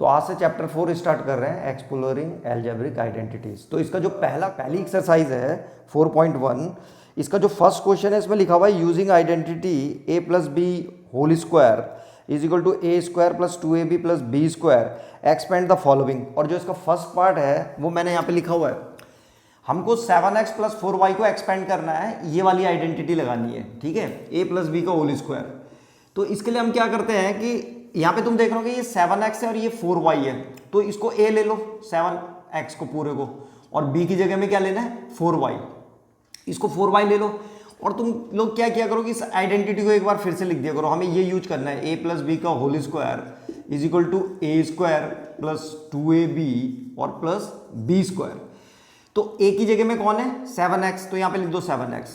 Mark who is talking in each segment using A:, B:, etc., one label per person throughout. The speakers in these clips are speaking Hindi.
A: तो आज से चैप्टर 4 स्टार्ट कर रहे हैं, एक्सप्लोरिंग अलजेब्रिक आइडेंटिटीज। तो इसका जो पहली एक्सरसाइज है 4.1, इसका जो फर्स्ट क्वेश्चन है इसमें लिखा हुआ है using identity a plus B whole square is equal to A square plus 2ab plus B square expand the following. और जो इसका फर्स्ट पार्ट है वो मैंने यहाँ पे लिखा हुआ है, हमको 7x प्लस 4y को एक्सपेंड करना है, ये वाली आइडेंटिटी लगानी है, ठीक है, a प्लस बी का होल स्क्वायर। तो इसके लिए हम क्या करते हैं कि यहाँ पे तुम देख रहे हो कि ये 7x है और ये 4y है, तो इसको a ले लो 7x को पूरे को, और b की जगह में क्या लेना है 4y, इसको 4y ले लो। और तुम लोग क्या किया करो कि इस आइडेंटिटी को एक बार फिर से लिख दिया करो, हमें ये यूज करना है a प्लस बी का whole square is equal to A square plus 2ab और प्लस बी स्क्वायर। तो a की जगह में कौन है 7x, तो यहाँ पे लिख दो 7x,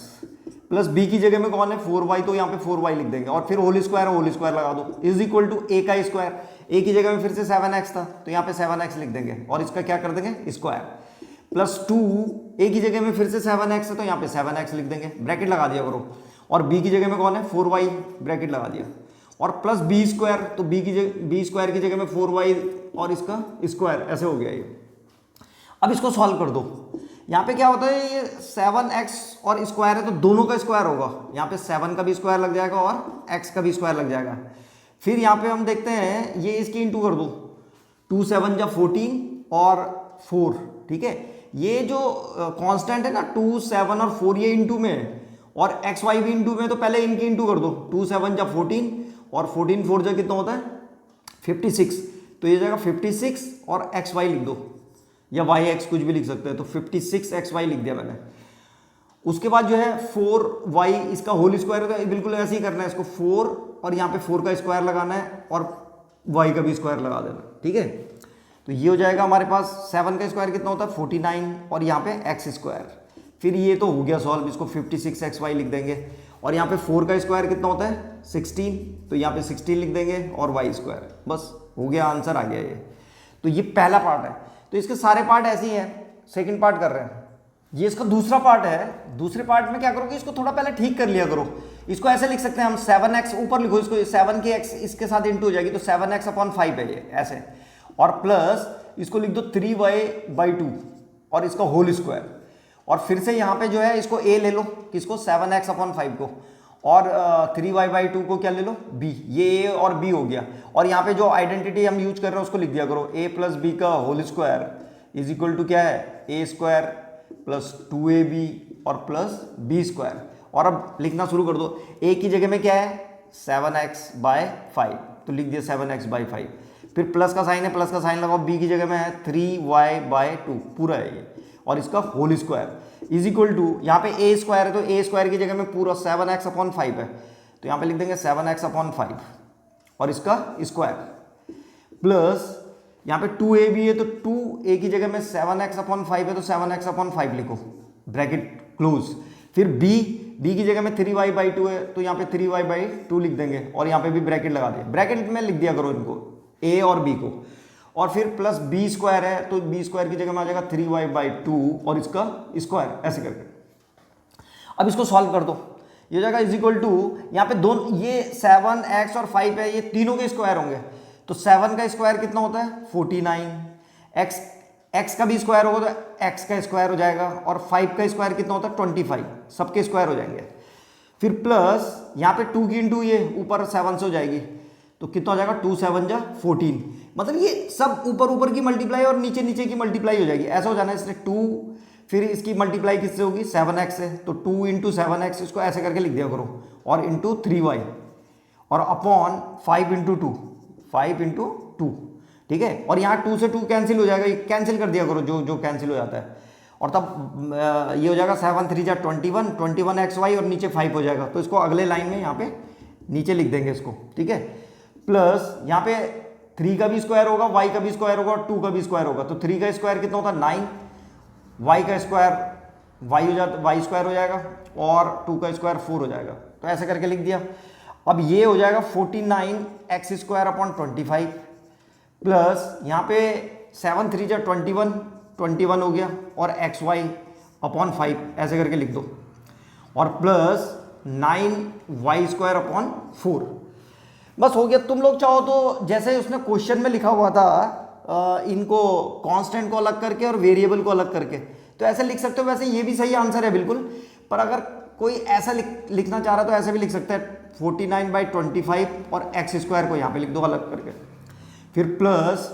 A: प्लस b की जगह में कौन है 4y, तो यहाँ पे 4y लिख देंगे, और फिर होल स्क्वायर लगा दो इज इक्वल टू a का स्क्वायर, a की जगह में फिर से 7x था तो यहाँ पे 7x लिख देंगे और इसका क्या कर देंगे स्क्वायर, प्लस 2 a की जगह में फिर से 7x है तो यहाँ पे 7x लिख देंगे, ब्रैकेट लगा दिया करो, और b की जगह में कौन है 4y, ब्रैकेट लगा दिया, और प्लस बी स्क्वायर, तो b स्क्वायर की जगह में 4y और इसका स्क्वायर, ऐसे हो गया ये। अब इसको सॉल्व कर दो, यहाँ पे क्या होता है ये 7x और स्क्वायर है तो दोनों का स्क्वायर होगा, यहाँ पे 7 का भी स्क्वायर लग जाएगा और x का भी स्क्वायर लग जाएगा। फिर यहाँ पे हम देखते हैं ये इसकी इंटू कर दो, 2 7 जा 14 और 4, ठीक है, ये जो कांस्टेंट है ना 2 7 और 4 ये इंटू में है और एक्स वाई भी इंटू में, तो पहले इनकी इंटू कर दो, 2 7 जा 14 और 14 4 जा कितना होता है 56, तो ये जाएगा 56 और एक्स वाई लिख दो या वाई एक्स कुछ भी लिख सकते हैं, तो 56 एक्स वाई लिख दिया मैंने। उसके बाद जो है 4y इसका होल स्क्वायर होगा, बिल्कुल ऐसे ही करना है इसको 4 और यहाँ पे 4 का स्क्वायर लगाना है और y का भी स्क्वायर लगा देना, ठीक है। तो ये हो जाएगा हमारे पास 7 का स्क्वायर कितना होता है 49 और यहाँ पे x स्क्वायर, फिर ये तो हो गया सॉल्व, इसको 56 एक्स वाई लिख देंगे, और यहाँ पे 4 का स्क्वायर कितना होता है 16, तो यहाँ पे 16 लिख देंगे और y स्क्वायर, बस हो गया, आंसर आ गया ये। तो ये पहला पार्ट है, तो इसके सारे पार्ट ऐसे ही हैं, सेकंड पार्ट कर रहे हैं, ये इसका दूसरा पार्ट है। दूसरे पार्ट में क्या करोगे, इसको थोड़ा पहले ठीक कर लिया करो, इसको ऐसे लिख सकते हैं हम 7x ऊपर लिखो, इसको 7 की x इसके साथ इंटू हो जाएगी, तो 7x अपॉन 5 है ये ऐसे, और प्लस इसको लिख दो 3y/2 और इसका होल स्क्वायर, और फिर से यहाँ पे जो है इसको a ले लो, किसको 7x अपॉन 5 को, और 3y/2 को क्या ले लो b, ये a और b हो गया, और यहाँ पे जो आइडेंटिटी हम यूज कर रहे हैं उसको लिख दिया करो, a प्लस बी का whole square is equal to क्या है a स्क्वायर प्लस 2ab और प्लस b स्क्वायर, और अब लिखना शुरू कर दो, a की जगह में क्या है 7x/5, तो लिख दिया 7x/5, फिर प्लस का साइन है, प्लस का साइन लगाओ, b की जगह में है 3y/2 पूरा है ये, और इसका whole square is equal to, यहाँ पे a स्क्वायर है तो a स्क्वायर की जगह में पूरा 7x अपॉन 5 है, तो यहाँ पे लिख देंगे 7x अपॉन 5 और इसका स्क्वायर, प्लस यहाँ पे 2ab है तो 2a की जगह में 7x अपॉन 5 है तो 7x अपॉन 5 लिखो, ब्रैकेट क्लोज, फिर b की जगह में 3y/2 है तो यहाँ पे 3y/2 लिख देंगे, और यहाँ पे भी ब्रैकेट लगा दिया, ब्रैकेट में लिख दिया करो इनको a और b को, और फिर प्लस बी स्क्वायर है तो बी स्क्वायर की जगह में आ जाएगा 3y/2 और इसका स्क्वायर, ऐसे करके। अब इसको सॉल्व कर दो, ये हो जाएगा इज इक्वल टू, यहाँ पे दोनों ये 7x और 5 है, ये तीनों के स्क्वायर होंगे, तो 7 का स्क्वायर कितना होता है 49, x का भी स्क्वायर होगा तो x का स्क्वायर हो जाएगा, और 5 का स्क्वायर कितना होता है 25, सबके स्क्वायर हो जाएंगे, फिर प्लस यहाँ पे 2 की इंटू ये ऊपर 7 से हो जाएगी, तो कितना हो जाएगा 2 7 जा 14, मतलब ये सब ऊपर ऊपर की मल्टीप्लाई और नीचे नीचे की मल्टीप्लाई हो जाएगी, ऐसा हो जाना है, इसलिए 2 फिर इसकी मल्टीप्लाई किससे होगी 7x से, तो 2 इंटू 7x इसको ऐसे करके लिख दिया करो, और इंटू 3y और अपॉन 5 इंटू 2, 5 इंटू 2, ठीक है, और यहाँ 2 से 2 कैंसिल हो जाएगा, ये कैंसिल कर दिया करो जो कैंसिल हो जाता है, और तब ये हो जाएगा 7 3 जा 21 एक्स वाई और नीचे 5 हो जाएगा, तो इसको अगले लाइन में यहाँ पे नीचे लिख देंगे इसको, ठीक है, प्लस यहाँ पे 3 का भी स्क्वायर होगा, y का भी स्क्वायर होगा और 2 का भी स्क्वायर होगा, तो 3 का स्क्वायर कितना होता है 9, y का स्क्वायर y हो जाता y स्क्वायर हो जाएगा और 2 का स्क्वायर 4 हो जाएगा, तो ऐसे करके लिख दिया। अब ये हो जाएगा 49x स्क्वायर अपॉन 25 प्लस यहाँ पे 7 3 जा 21 हो गया, और एक्स वाई अपॉन 5 ऐसे करके लिख दो, और प्लस 9y स्क्वायर अपॉन 4, बस हो गया। तुम लोग चाहो तो जैसे उसने क्वेश्चन में लिखा हुआ था इनको कांस्टेंट को अलग करके और वेरिएबल को अलग करके, तो ऐसे लिख सकते हो। वैसे ये भी सही आंसर है बिल्कुल, पर अगर कोई ऐसा लिखना चाह रहा है तो ऐसे भी लिख सकते हैं 49/25 और एक्स स्क्वायर को यहाँ पे लिख दो अलग करके, फिर प्लस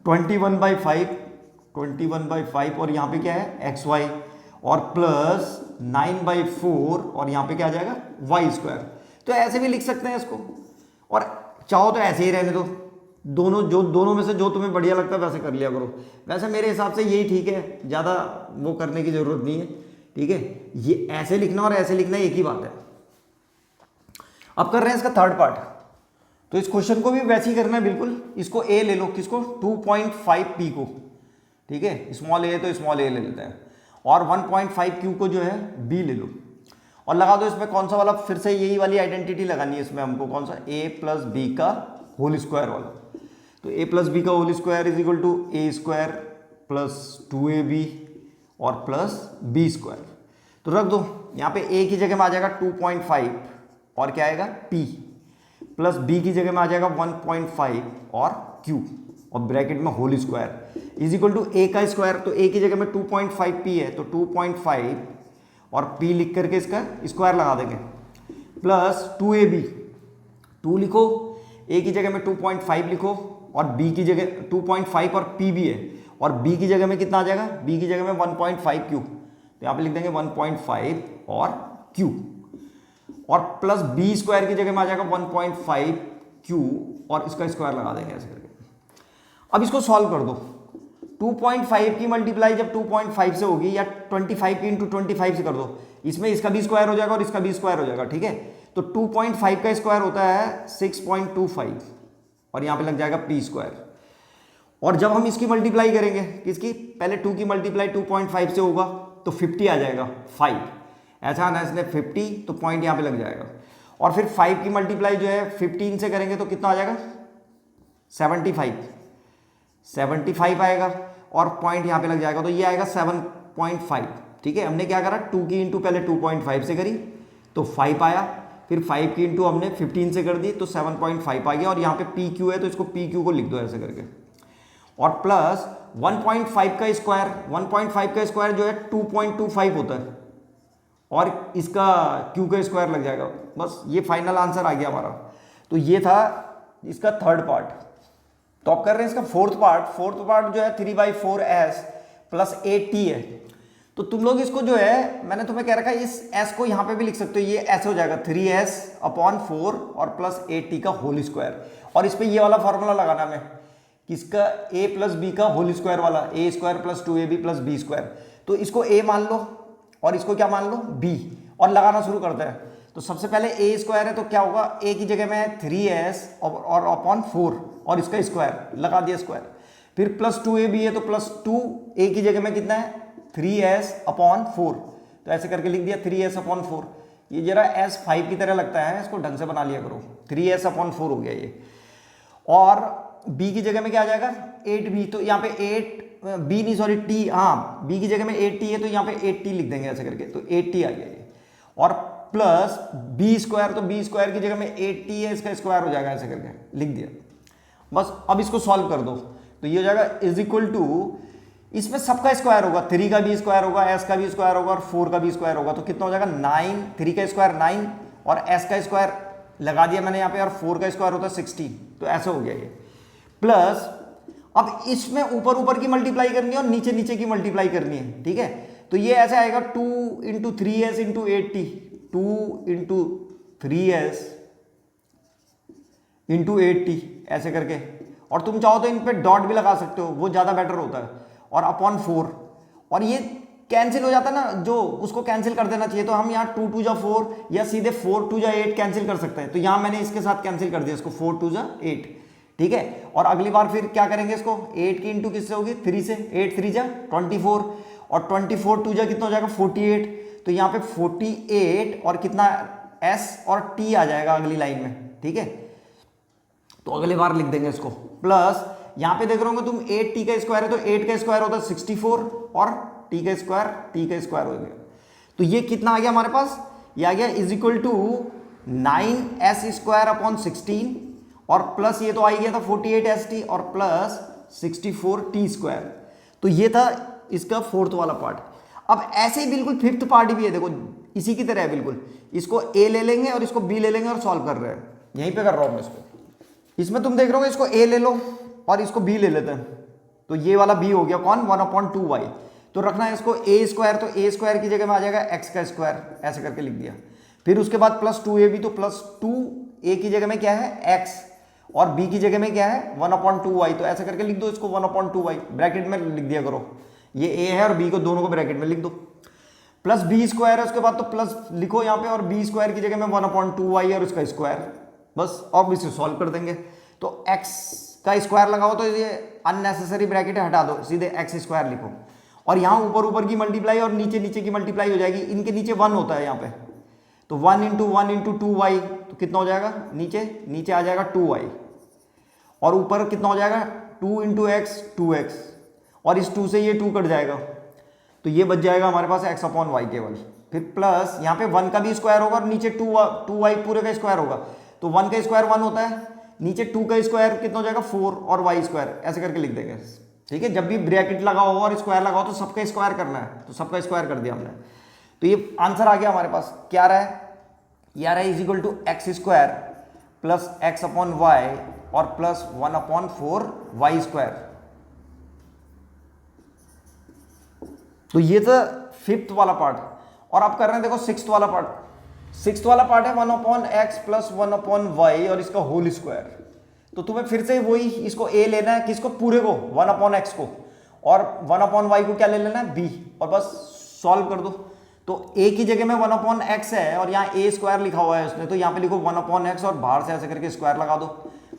A: 21/5 और यहाँ पे क्या है एक्स वाई, और प्लस 9/4 और यहाँ पे क्या आ जाएगा वाई स्क्वायर। तो ऐसे भी लिख सकते हैं इसको, और चाहो तो ऐसे ही रहने दो। दोनों में से जो तुम्हें बढ़िया लगता है वैसे कर लिया करो। वैसे मेरे हिसाब से यही ठीक है, ज़्यादा वो करने की ज़रूरत नहीं है, ठीक है। ये ऐसे लिखना और ऐसे लिखना एक ही बात है। अब कर रहे हैं इसका थर्ड पार्ट। तो इस क्वेश्चन को भी वैसे ही करना है बिल्कुल। इसको ए ले लो, किसको 2.5p को, ठीक है। स्मॉल ए तो स्मॉल ए ले लेते हैं, और 1.5q को जो है b ले लो, और लगा दो इसमें कौन सा वाला, फिर से यही वाली आइडेंटिटी लगानी है इसमें हमको, कौन सा a प्लस बी का होल स्क्वायर वाला। तो a प्लस बी का whole square is equal to A square plus 2ab और प्लस बी स्क्वायर। तो रख दो यहाँ पे a की जगह में आ जाएगा 2.5 और क्या आएगा p, प्लस b की जगह में आ जाएगा 1.5 और q, और ब्रैकेट में whole square is equal to a का स्क्वायर। तो a की जगह में 2.5p है, तो 2.5 और p लिख करके इसका स्क्वायर लगा देंगे, प्लस 2ab, 2 लिखो, a की जगह में 2.5 लिखो, और b की जगह 2.5 और p भी है, और b की जगह में कितना आ जाएगा, b की जगह में 1.5q, तो यहाँ पे लिख देंगे 1.5 और q, और प्लस b स्क्वायर की जगह में आ जाएगा 1.5q और इसका स्क्वायर लगा देंगे ऐसे करके। अब इसको सॉल्व कर दो। 2.5 की मल्टीप्लाई जब 2.5 से होगी, या 25 की इंटू 25 से कर दो, इसमें इसका भी स्क्वायर हो जाएगा और इसका भी स्क्वायर हो जाएगा, ठीक है। तो 2.5 का स्क्वायर होता है 6.25 और यहाँ पे लग जाएगा p स्क्वायर। और जब हम इसकी मल्टीप्लाई करेंगे, किसकी, पहले 2 की मल्टीप्लाई 2.5 से होगा तो 50 आ जाएगा 5, ऐसा आना इसने 50, तो पॉइंट यहाँ पे लग जाएगा। और फिर 5 की मल्टीप्लाई जो है 15 से करेंगे तो कितना आ जाएगा 75 आएगा, और पॉइंट यहाँ पे लग जाएगा, तो ये आएगा 7.5, ठीक है। हमने क्या करा, 2 की इंटू पहले 2.5 से करी तो 5 आया, फिर 5 की इंटू हमने 15 से कर दी तो 7.5 आ गया, और यहाँ पे पी क्यू है तो इसको पी क्यू को लिख दो ऐसे करके, और प्लस 1.5 का स्क्वायर, 1.5 का स्क्वायर जो है 2.25 होता है, और इसका क्यू का स्क्वायर लग जाएगा। बस ये फाइनल आंसर आ गया हमारा। तो ये था इसका थर्ड पार्ट। तो अब कर रहे हैं इसका फोर्थ पार्ट जो है 3/4s प्लस 8t है। तो तुम लोग इसको जो है, मैंने तुम्हें कह रखा है इस s को यहाँ पे भी लिख सकते हो, ये s हो जाएगा 3s/4 और प्लस 8t का होल स्क्वायर, और इस पर ये वाला फॉर्मूला लगाना है किसका, a प्लस बी का होल स्क्वायर वाला, a square plus 2ab plus B square. तो इसको a मान लो और इसको क्या मान लो b, और लगाना शुरू करते हैं। तो सबसे पहले a स्क्वायर है तो क्या होगा, a की जगह में 3s और अपॉन 4 और इसका स्क्वायर लगा दिया स्क्वायर, फिर प्लस 2ab है तो प्लस 2a की जगह में कितना है 3s/4, तो ऐसे करके लिख दिया 3s/4। ये जरा s 5 की तरह लगता है, इसको ढंग से बना लिया करो, 3s/4 हो गया ये। और b की जगह में क्या आ जाएगा 8b, तो यहाँ पे 8b नहीं सॉरी t, हाँ b की जगह में 8t है तो यहाँ पे 8t लिख देंगे ऐसे करके, तो 8t आ गया ये, और प्लस b स्क्वायर, तो b स्क्वायर की जगह में 8t है, इसका स्क्वायर हो जाएगा ऐसे करके लिख दिया। बस अब इसको सॉल्व कर दो, तो ये हो जाएगा इज इक्वल टू, इसमें सबका स्क्वायर होगा, 3 का भी स्क्वायर होगा, s का भी स्क्वायर होगा और 4 का भी स्क्वायर होगा, तो कितना हो जाएगा 9, 3 का स्क्वायर 9 और s का स्क्वायर लगा दिया मैंने यहाँ पे, और 4 का स्क्वायर होता है 16, तो ऐसा हो गया ये। प्लस अब इसमें ऊपर की मल्टीप्लाई करनी है और नीचे की मल्टीप्लाई करनी है, ठीक है। तो ये ऐसे आएगा 2 × 3s × 8t, 2 × 3s × 8t ऐसे करके, और तुम चाहो तो इन पे डॉट भी लगा सकते हो, वो ज़्यादा बेटर होता है, और अपॉन 4, और ये कैंसिल हो जाता है ना, जो उसको कैंसिल कर देना चाहिए, तो हम यहाँ 2 × 4 या सीधे 4 × 8 कैंसिल कर सकते हैं, तो यहाँ मैंने इसके साथ कैंसिल कर दिया इसको 4 × 8, ठीक है। और अगली बार फिर क्या करेंगे इसको, 8 की इंटू किससे होगी 3 से, 8 3 जा 24, और 24 2 जा कितना हो जाएगा 48, तो यहाँ पे 48 और कितना s और t आ जाएगा अगली लाइन में, ठीक है। तो अगली बार लिख देंगे इसको, प्लस यहाँ पे देख रहे होंगे तुम 8t का स्क्वायर है तो 8 का स्क्वायर होता है 64 और t का स्क्वायर हो गया, तो ये कितना आ गया हमारे पास, ये आ गया is equal to 9s² upon 16 और प्लस ये तो आ ही गया था 48st और प्लस 64t²। तो ये था इसका फोर्थ वाला पार्ट। अब ऐसे ही बिल्कुल फिफ्थ पार्ट भी है, देखो इसी की तरह है बिल्कुल। इसको a ले लेंगे और इसको b ले लेंगे और सॉल्व कर रहे हैं, यहीं पे कर रहा हूं मैं इसको। इसमें तुम देख रहे हो इसको a ले लो और इसको b ले लेते हैं, तो ये वाला b हो गया कौन 1/2y। तो रखना है इसको a², तो a² की जगह में आ जाएगा x², ऐसे करके लिख दिया। फिर उसके बाद प्लस 2ab, तो प्लस 2a की जगह में क्या है x और b की जगह में क्या है 1/2y, तो ऐसे करके लिख दो इसको 1/2y, ब्रैकेट में लिख दिया करो। ये a है और b को दोनों को ब्रैकेट में लिख दो। प्लस b² है उसके बाद, तो प्लस लिखो यहाँ पे और b² की जगह में 1/2y और उसका स्क्वायर, बस। और इसे सॉल्व कर देंगे तो x का स्क्वायर लगाओ, तो ये अननेसेसरी ब्रैकेट हटा दो, सीधे x² लिखो। और यहाँ ऊपर ऊपर की मल्टीप्लाई और नीचे नीचे की मल्टीप्लाई हो जाएगी। इनके नीचे 1 होता है यहाँ पे, तो 1 × 1 × 2y, तो कितना हो जाएगा नीचे आ जाएगा 2y, और ऊपर कितना हो जाएगा 2 × x 2x, और इस 2 से ये 2 कट जाएगा, तो ये बच जाएगा हमारे पास x/y केवल। फिर प्लस यहाँ पे 1 का भी स्क्वायर होगा और नीचे 2y पूरे का स्क्वायर होगा, तो 1 का स्क्वायर 1 होता है, नीचे 2 का स्क्वायर कितना हो जाएगा 4 और y², ऐसे करके लिख देंगे। ठीक है, जब भी ब्रैकेट लगाओ और स्क्वायर लगाओ तो सबका स्क्वायर करना है, तो सबका स्क्वायर कर दिया हमने। तो ये आंसर आ गया हमारे पास, क्या रहा है, ये आ रहा है x² प्लस x/y और प्लस 1/4y²। तो ये था फिफ्थ वाला पार्ट। और अब कर रहे हैं देखो सिक्स्थ वाला पार्ट। सिक्स्थ वाला पार्ट है 1/x प्लस 1/y और इसका होल स्क्वायर। तो तुम्हें फिर से वही इसको a लेना है, किसको, पूरे को 1/x को, और 1/y को क्या ले लेना है b, और बस सॉल्व कर दो। तो a की जगह में 1/x है और यहाँ a² लिखा हुआ है उसने, तो यहाँ पे लिखो 1/x और बाहर से ऐसे करके स्क्वायर लगा दो,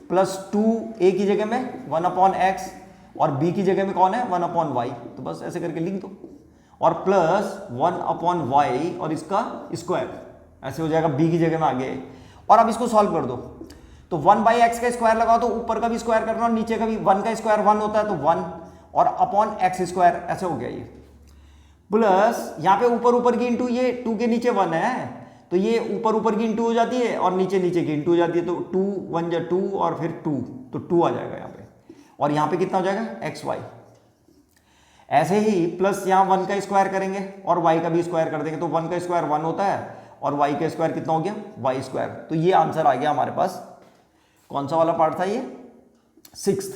A: प्लस 2a की जगह में 1/x और b की जगह में कौन है 1/y, तो बस ऐसे करके लिख दो, और प्लस 1/y और इसका स्क्वायर, ऐसे हो जाएगा b की जगह में आगे। और अब इसको सॉल्व कर दो, तो 1/x का स्क्वायर लगाओ, तो ऊपर का भी स्क्वायर करना और नीचे का भी, 1 का स्क्वायर 1 होता है तो 1 और अपॉन x², ऐसे हो गया ये। प्लस यहाँ पे ऊपर ऊपर की इंटू, ये 2 के नीचे 1 है, तो ये ऊपर ऊपर की इंटू हो जाती है और नीचे नीचे की इंटू हो जाती है, तो 2 1 × 2 और फिर 2, तो 2 आ जाएगा यहाँ पे। और यहाँ पे कितना हो जाएगा xy। ऐसे ही प्लस यहाँ 1 का स्क्वायर करेंगे और y का भी स्क्वायर कर देंगे, तो 1 का स्क्वायर 1 होता है और y का स्क्वायर कितना हो गया y²। तो ये आंसर आ गया हमारे पास। कौन सा वाला पार्ट था ये, सिक्स्थ।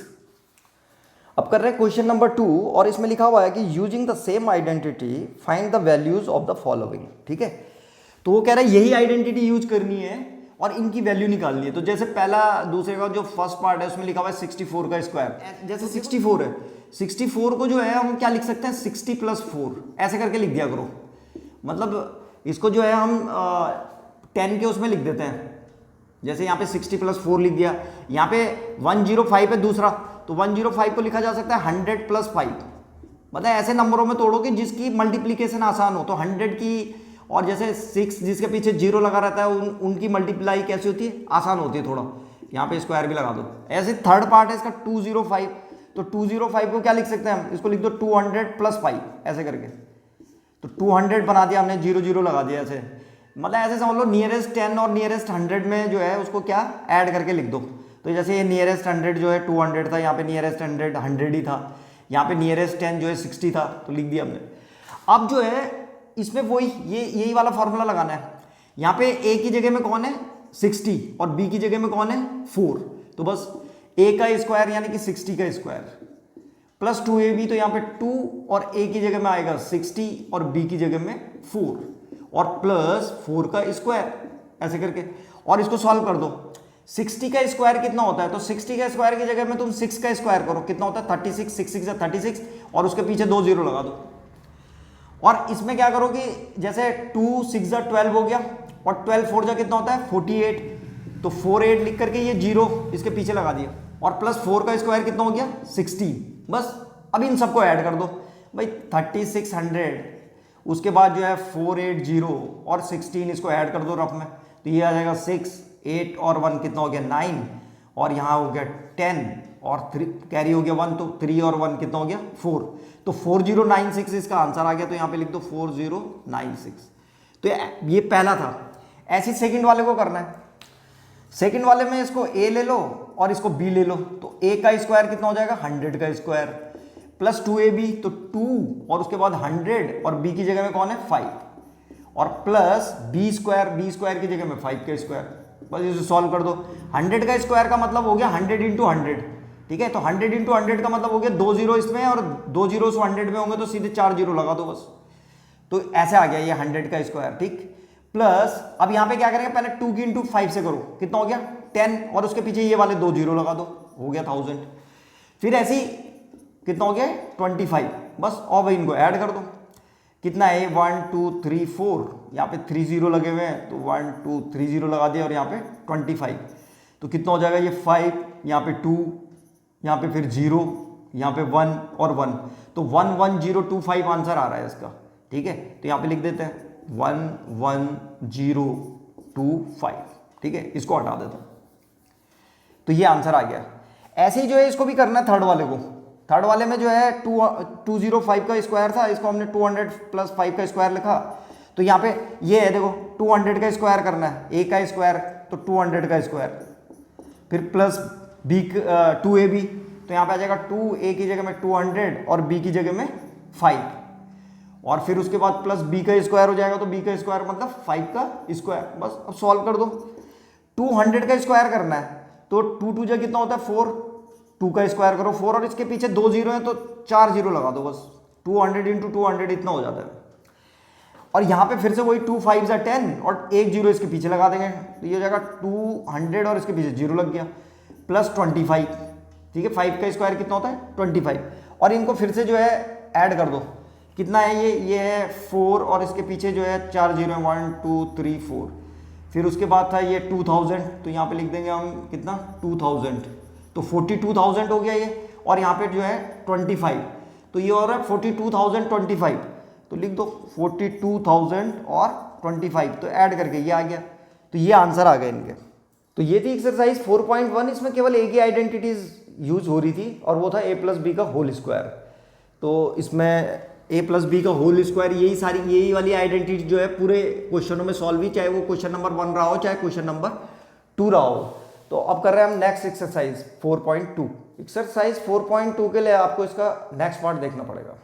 A: अब कर रहे हैं क्वेश्चन नंबर 2 और इसमें लिखा हुआ है कि using the same identity find the values of the following. ठीक है, तो वो कह रहा है यही आइडेंटिटी यूज करनी है और इनकी वैल्यू निकालनी है। तो जैसे पहला दूसरे का जो फर्स्ट पार्ट है उसमें लिखा हुआ है 64 का स्क्वायर, जैसे 64 है, 64 को जो है हम क्या लिख सकते हैं 60 + 4, ऐसे करके लिख दिया करो। मतलब इसको जो है हम 10 के उसमें लिख देते हैं, जैसे यहाँ पे 60 + 4 लिख दिया। यहाँ पे 105 है दूसरा, तो 105 को लिखा जा सकता है 100 + 5। मतलब ऐसे नंबरों में तोड़ो कि जिसकी मल्टीप्लीकेशन आसान हो। तो 100 की, और जैसे 6 जिसके पीछे 0 लगा रहता है उनकी मल्टीप्लाई कैसी होती है, आसान होती है थोड़ा। यहाँ पे स्क्वायर भी लगा दो। ऐसे थर्ड पार्ट है इसका 205, तो 205 को क्या लिख सकते हैं हम, इसको लिख दो 200 + 5, ऐसे करके। तो 200 बना दिया हमने, 0 0 लगा दिया ऐसे। मतलब ऐसे समझ लो नियरेस्ट 10 और नियरेस्ट 100 में जो है उसको क्या ऐड करके लिख दो। तो जैसे ये नियरेस्ट 100 जो है 200 था, यहाँ पे नियरेस्ट 100 100 ही था, यहाँ पे नियरेस्ट 10 जो है 60 था, तो लिख दिया हमने। अब जो है इसमें वही यही वाला फॉर्मूला लगाना है। यहाँ पे a की जगह में कौन है 60 और b की जगह में कौन है 4, तो बस a का स्क्वायर यानी कि 60 का स्क्वायर प्लस 2ab, तो यहाँ पे 2 और a की जगह में आएगा 60 और b की जगह में 4 और प्लस 4 का स्क्वायर, ऐसे करके। और इसको सॉल्व कर दो। 60 का स्क्वायर कितना होता है, तो 60 का स्क्वायर की जगह में तुम 6 का स्क्वायर करो, कितना होता है 36, 6 6 36 और उसके पीछे 2 0 लगा दो। और इसमें क्या करो कि जैसे 2 6 12 हो गया और 12 4 कितना होता है 48, तो 48 लिख करके ये 0 इसके पीछे लगा दिया और प्लस 4 का स्क्वायर कितना हो गया 16। बस अब इन सबको ऐड कर दो भाई, 3600, उसके बाद जो है 480 और 16 इसको ऐड कर दो रफ में, तो ये आ जाएगा 6 8 और 1 कितना हो गया 9 और यहाँ हो गया 10 और 3 कैरी हो गया 1, तो 3 और 1 कितना हो गया 4, तो 4096 इसका आंसर आ गया। तो यहाँ पे लिख दो 4096। तो ये पहला था। ऐसे सेकंड वाले को करना है। सेकंड वाले में इसको a ले लो और इसको b ले लो, तो a का स्क्वायर कितना हो जाएगा 100 का स्क्वायर प्लस 2ab, तो 2 और उसके बाद 100 और b की जगह में कौन है 5 और प्लस b स्क्वायर की जगह में 5 का स्क्वायर। बस इसे सॉल्व कर दो। 100 का स्क्वायर का मतलब हो गया 100 इंटू 100, ठीक है। तो 100 इंटू 100 का मतलब हो गया 2 जीरो इसमें और 2 जीरो 100 में होंगे तो सीधे 4 जीरो लगा दो बस। तो ऐसे आ गया ये 100 का स्क्वायर, ठीक। प्लस अब यहां पे क्या करेंगे, पहले 2 की इंटू 5 से करो, कितना हो गया 10 और उसके पीछे ये वाले 2 जीरो लगा दो, हो गया 1000। फिर ऐसे ही कितना हो गया 25, बस और भाई इनको ऐड कर दो। कितना है 1 2 3 4, यहाँ पे 3 जीरो लगे हुए हैं तो 1 2 3 जीरो लगा दिया और यहाँ पे 25, तो कितना हो जाएगा ये 5, यहाँ पे 2, यहाँ पे फिर 0, यहाँ पे 1 और 1, तो 11025 आंसर आ रहा है इसका, ठीक है। तो यहाँ पे लिख देते हैं 11025, ठीक है, इसको हटा देता हूँ। तो ये आंसर आ गया। ऐसे ही जो है इसको भी करना है थर्ड वाले को। थर्ड वाले में जो है 205 का स्क्वायर था, इसको हमने 200 प्लस 5 का स्क्वायर लिखा। तो यहाँ पे ये है देखो 200 का स्क्वायर करना है, a का स्क्वायर तो 200 का स्क्वायर, फिर प्लस b 2ab, तो यहाँ पे आ जाएगा 2a की जगह में 200 और b की जगह में 5 और फिर उसके बाद प्लस b का स्क्वायर हो जाएगा, तो b का स्क्वायर मतलब 5 का स्क्वायर। बस अब सॉल्व कर दो। 200 का स्क्वायर करना है तो 2 2 जा कितना होता है 4, 2 का स्क्वायर करो 4 और इसके पीछे 2 जीरो है तो 4 जीरो लगा दो बस। 200 इंटू 200 इतना हो जाता है। और यहाँ पे फिर से वही 2 5 जा 10 और एक जीरो इसके पीछे लगा देंगे, तो ये हो जाएगा 200 और इसके पीछे जीरो लग गया प्लस 25, ठीक है। 5 का स्क्वायर कितना होता है 25 और इनको फिर से जो है ऐड कर दो। कितना है ये है 4 और इसके पीछे जो है 4 जीरो है 1 2 3 4, फिर उसके बाद था ये 2000, तो यहाँ पे लिख देंगे हम कितना 2000, तो 42,000 हो गया ये। और यहाँ पे जो है 25, तो ये हो रहा है 42,025, तो लिख दो 42,000 और 25, तो ऐड करके ये आ गया। तो ये आंसर आ गए इनके। तो ये थी एक्सरसाइज 4.1। इसमें केवल एक ही आइडेंटिटीज यूज हो रही थी और वो था a प्लस बी का होल स्क्वायर। तो इसमें a प्लस बी का होल स्क्वायर यही वाली आइडेंटिटी जो है पूरे क्वेश्चनों में सॉल्व ही, चाहे वो क्वेश्चन नंबर 1 रहा हो चाहे क्वेश्चन नंबर 2 रहा हो। तो अब कर रहे हैं हम नेक्स्ट एक्सरसाइज 4.2। एक्सरसाइज 4.2 के लिए आपको इसका नेक्स्ट पार्ट देखना पड़ेगा।